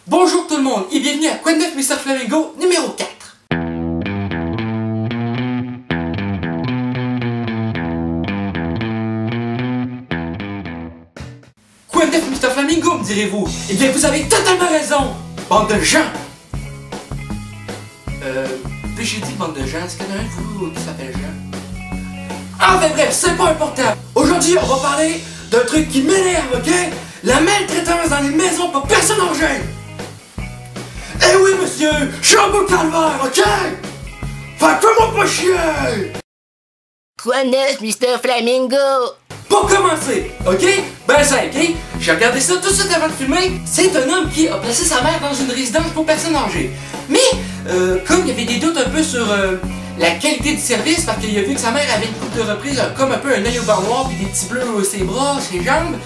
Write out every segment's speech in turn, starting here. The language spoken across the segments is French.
Bonjour tout le monde et bienvenue à Quoi de neuf Mr Flamingo numéro 4. Quoi de neuf Mr Flamingo, me direz-vous? Eh bien vous avez totalement raison, bande de gens. J'ai dit bande de gens, est-ce qu'il y en a un de vous qui s'appelle Jean? Enfin bref, c'est pas important. Aujourd'hui on va parler d'un truc qui m'énerve, ok? La maltraitance dans les maisons pour personnes âgées. Eh oui monsieur, je suis un beau calvaire, ok? Fait que fais-moi pas chier! Quoi de neuf, Mr Flamingo? Pour commencer, ok? Ben simple, ok? J'ai regardé ça tout de suite avant de filmer. C'est un homme qui a placé sa mère dans une résidence pour personnes âgées. Mais, comme il y avait des doutes un peu sur la qualité du service, parce qu'il a vu que sa mère avait une coupe de reprise comme un peu un œil au beurre noir puis des petits bleus sur ses bras, ses jambes,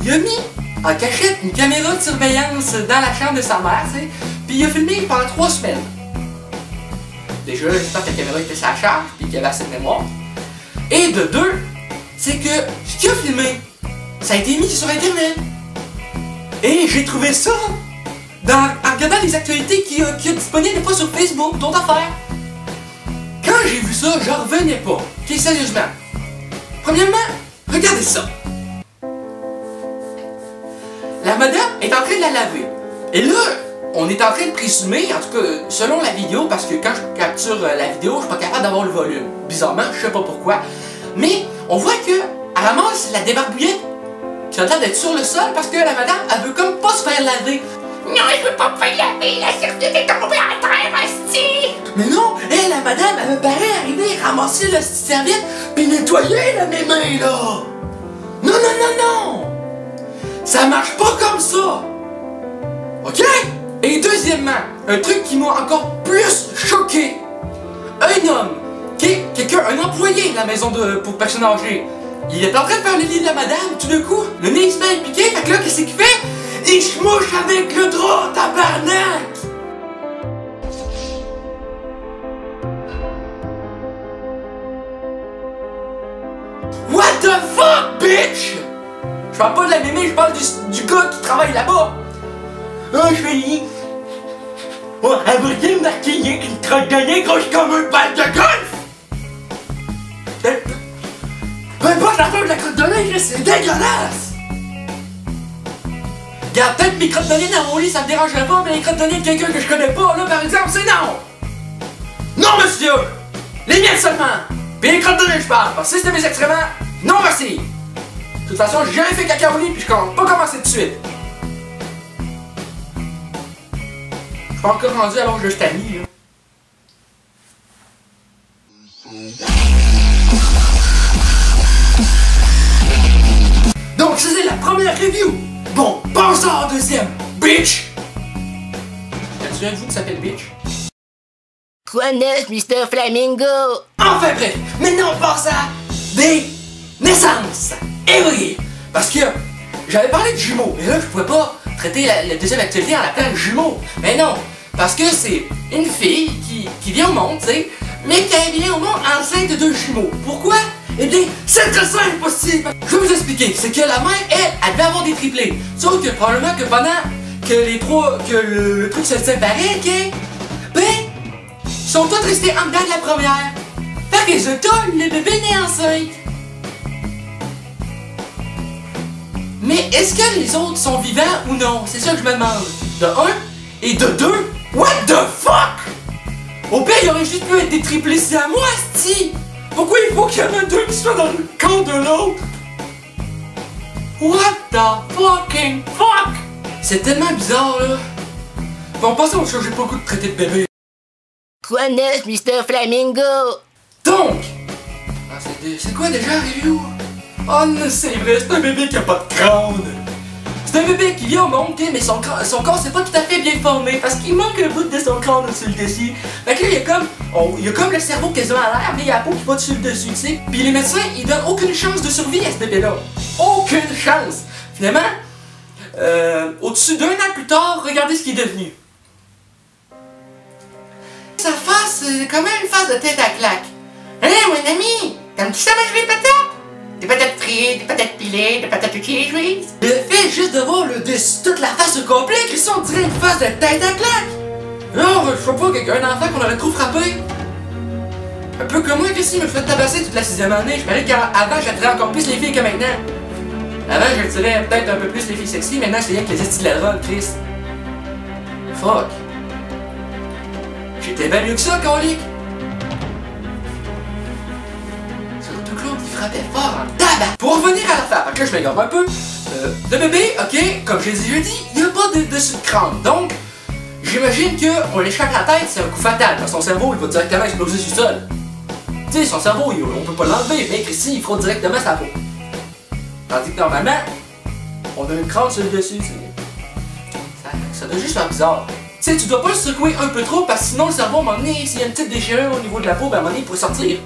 il a mis en cachette une caméra de surveillance dans la chambre de sa mère, tu sais, puis il a filmé pendant 3 semaines. Déjà, j'espère que la caméra était sa charge puis qu'il y avait assez de mémoire. Et de deux, c'est que ce qu'il a filmé, ça a été mis sur internet. Et j'ai trouvé ça en regardant les actualités qu'il y a disponibles des fois sur Facebook, d'autres affaires. Quand j'ai vu ça, j'en revenais pas. Ok, sérieusement. Premièrement, regardez ça. La madame est en train de la laver. Et là, on est en train de présumer, en tout cas, selon la vidéo, parce que quand je capture la vidéo, je suis pas capable d'avoir le volume. Bizarrement, je sais pas pourquoi. Mais on voit que elle ramasse la débarbouillette qui a l'air d'être sur le sol parce que la madame, elle veut comme pas se faire laver. Non, je veux pas me faire laver, la serviette est tombée à terre, asti! Mais non, elle, la madame, elle me paraît arriver, ramasser la serviette puis nettoyer la mémé, là! Non, non, non, non! Ça marche pas comme ça! OK? Et deuxièmement, un truc qui m'a encore plus choqué. Un homme, un employé de la maison pour personnes âgées, il est en train de faire le lit de la madame, tout d'un coup, le nez se met à piquer, fait que là, qu'est-ce qu'il fait? Il se mouche avec le drap, tabarnak! What the fuck, bitch? Je parle pas de la mémé, je parle du gars qui travaille là-bas. Ah, je fais y. Oh, elle veut rien marquer, qu'une crotte de nez grosse comme une balle de golf! Peu importe la forme de la crotte de nez, c'est dégueulasse! Regarde, peut-être mes crottes de nez dans mon lit, ça me dérangerait pas, mais les crottes de nez de quelqu'un que je connais pas, là, par exemple, c'est non! Non, monsieur! Les miennes seulement! Puis les crottes de nez, je parle, parce que si c'était mes excréments, non merci! De toute façon, j'ai jamais fait caca au lit, puis je compte pas commencer tout de suite. Je suis pas encore rendu alors que je t'ai mis, là. Donc, c'est la première review! Bon, passons en deuxième, bitch! Y'a-tu un de vous qui s'appelle bitch? Quoi de neuf, Mr Flamingo? Enfin bref, maintenant on passe à des naissances! Et oui! Parce que j'avais parlé de jumeaux, mais là je pouvais pas traiter la deuxième actualité en l'appelant jumeaux. Mais non, parce que c'est une fille qui vient au monde, tu sais, mais qui vient au monde enceinte de 2 jumeaux. Pourquoi? Eh bien, c'est très simple possible! Je vais vous expliquer, c'est que la mère, elle devait avoir des triplés. Sauf que probablement que pendant que le truc se séparait, ok? Ben, ils sont tous restés en dedans de la première. Fait que résultat, le bébé naît enceinte. Mais est-ce que les autres sont vivants ou non? C'est ça que je me demande. De 1 et de 2, what the fuck? Au pire, il aurait juste pu être des triplés siamois, asti! Pourquoi il faut qu'il y en ait 2 qui soient dans le corps de l'autre? What the fucking fuck? C'est tellement bizarre, là. Bon, passons au chose, j'ai pas le goût de traiter de bébé. Quoi de neuf, Mr Flamingo? Donc! Ah, c'est quoi déjà, review? Oh non, c'est vrai, c'est un bébé qui a pas de crâne! C'est un bébé qui vient au monde, mais son corps c'est pas tout à fait bien formé parce qu'il manque un bout de son crâne au-dessus le dessus. Fait que là, il y a comme le cerveau quasiment à l'air, mais il y a la peau qui va dessus le dessus, tu sais. Puis les médecins, ils donnent aucune chance de survie à ce bébé-là. Aucune chance! Finalement, au-dessus d'1 an plus tard, regardez ce qu'il est devenu. Sa face, c'est quand même une face de tête à claque. Hein, mon ami? T'aimes-tu ça manger les patates? Des patates frites, des patates pilées, des patates cheese whiz. Le fait juste de voir le dessus, toute la face au complet, Christian, on dirait une face de tête à claque! Non, je sais pas, un enfant qu'on aurait trop frappé. Un peu comme moi, Christy, me fait tabasser toute la 6e année. Je parlais qu'avant, j'attirais encore plus les filles que maintenant. Avant, j'attirais peut-être un peu plus les filles sexy, maintenant, c'est rien que les styles à drogue, Chris. Fuck. J'étais bien mieux que ça, colique. Surtout Claude, il frappait fort en tabac. Pour revenir à l'affaire, parce que je m'égare un peu. Le bébé, ok, comme je l'ai déjà dit, il n'y a pas de dessus de crâne. Donc, j'imagine qu'on l'échappe la tête, c'est un coup fatal. Parce que son cerveau, il va directement exploser sur le sol. Tu sais, son cerveau, on peut pas l'enlever, mais Christy, il frôle directement sa peau. Tandis que normalement, on a une crâne sur le dessus. Ça doit juste faire bizarre. Tu sais, tu dois pas le secouer un peu trop, parce que sinon, le cerveau, à un moment donné, s'il y a une petite déchirure au niveau de la peau, ben à un moment donné, il pourrait sortir.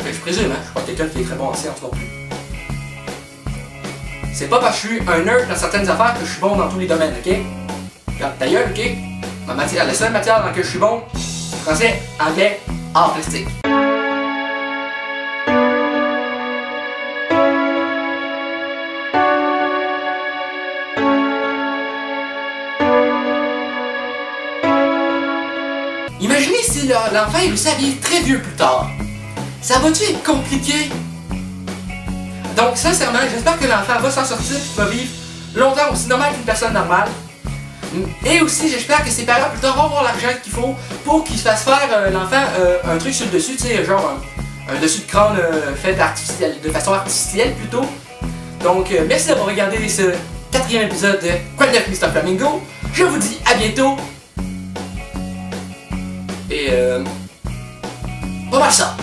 Ben, je présume, hein, je suis pas quelqu'un qui est très bon en sciences non plus. C'est pas parce que je suis un nerd dans certaines affaires que je suis bon dans tous les domaines, ok? Regarde, ta gueule, ok? La seule matière dans laquelle je suis bon, français, anglais, art plastique. Imaginez si l'enfant il réussit à vivre très vieux plus tard. Ça va-tu être compliqué? Donc sincèrement, j'espère que l'enfant va s'en sortir et va vivre longtemps aussi normal qu'une personne normale. Et aussi, j'espère que ses parents plus tard vont avoir l'argent qu'il faut pour qu'il se fasse faire l'enfant un truc sur le dessus, tu sais, genre un dessus de crâne fait de façon artificielle plutôt. Donc merci d'avoir regardé ce 4e épisode de Quoi de neuf Mr. Flamingo. Je vous dis à bientôt. Et pas mal ça.